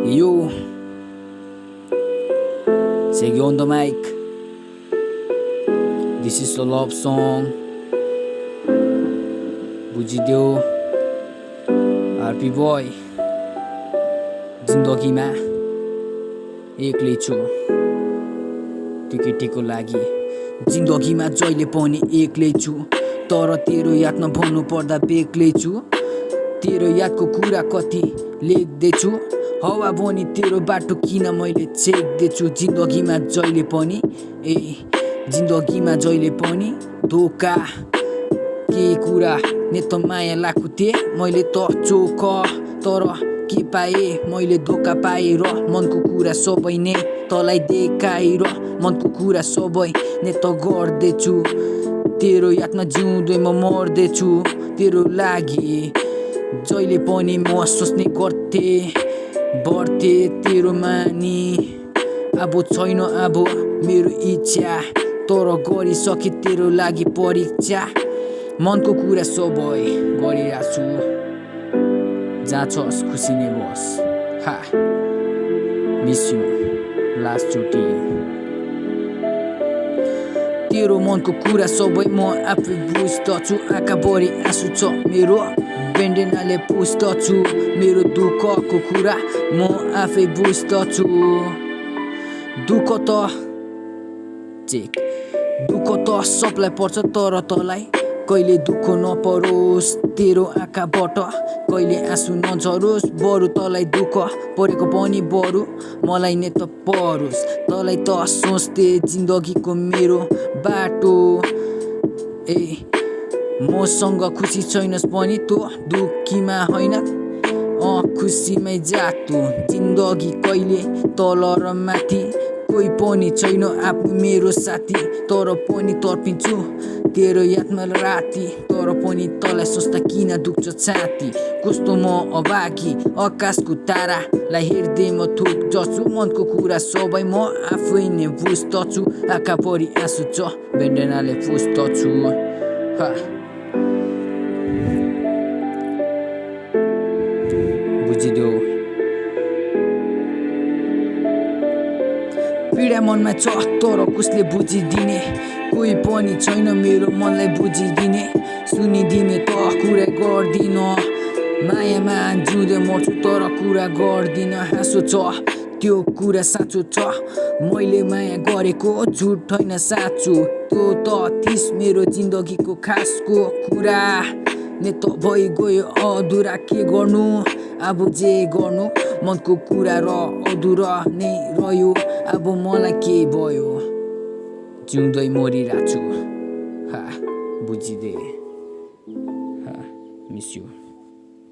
Yo, Segi on the mic. This is a love song. बुझिदेऊ आरपी बोय जिन्दगीमा एक्लै छु त्यो केटीको लागि जिन्दगीमा जहिले पनि एक्लै छु तर तेरो यादमा भन्नु पर्दा बेग्लै छु तेरो यादको कुरा कति लेख्दैछु हावा बनी तेरो बाटो किन मैले चेक्दैछु जिन्दगीमा जहिले पनि जिन्दगीमा जहिले पनि धोका के कुरा ने त माया लाएको थिएँ मैले त चोक तर के पाएँ मैले धोका पाएँ र मनको कुरा सबै नै तँलाई देखाएर मनको कुरा सबै नै त गर्दैछु तेरो यादमा जिउँदै म मर्दैछु तेरो लागि जहिले पनि म सोच्ने गर्थेँ बढ्थे तेरो मानी अब छैन अब मेरो इच्छा तर गरिसके तेरो लागि परीक्षा मनको कुरा सबै गरिरहेछु जहाँ छस् खुसी नै बस हा मिस यु लास्ट चोटि तेरो मनको कुरा सबै म आफै बुझ्दछु आँखाभरि आँसु छ मेरो बेन्डेनाले पुस्दछु मेरो दुःखको कुरा म आफै बुझ्दछु दुःख त सबलाई पर्छ तर तँलाई कहिले दुःख नपरोस् तेरो आँखाबाट कहिले आँसु नझरोस् बरु तँलाई दुःख परेको पनि बरु मलाई नै त परोस् तँलाई त सोच्थे जिन्दगीको मेरो बाटो मसँग खुसी छैनस् पनि तँ दुःखीमा होइन खुसीमै जातो जिन्दगी कहिले तल र माथि कोही पनि छैन आफ्नो मेरो साथी तर पनि तर्पिन्छु तेरो यादमा राति तर पनि तँलाई सोच्दा किन दुख्छ छाती कस्तो म अभागी आकाशको तारालाई हेर्दै म थुक्दछु मनको कुरा सबै म आफै नै बुझ्दछु आँखाभरि आँसु छ बेन्डेनाले पुस्दछु बुझिदेऊ पीडा मनमा छ तर कसले बुझिदिने कोही पनि छैन मेरो मनलाई बुझिदिने सुनिदिने त कुरा गर्दिन मायामा जिउँदै मर्छु तर कुरा गर्दिन हाँसो छ त्यो कुरा साँचो छ मैले माया गरेको झुट होइन साँचो त्यो त थिस मेरो जिन्दगीको खासको कुरा ने त भइगयो अधुरा के गर्नु अब जे गर्नु मनको कुरा र अधुरा नै रह्यो अब मलाई के भयो जिउँदै मरिरहेछु बुझिदे मिस यु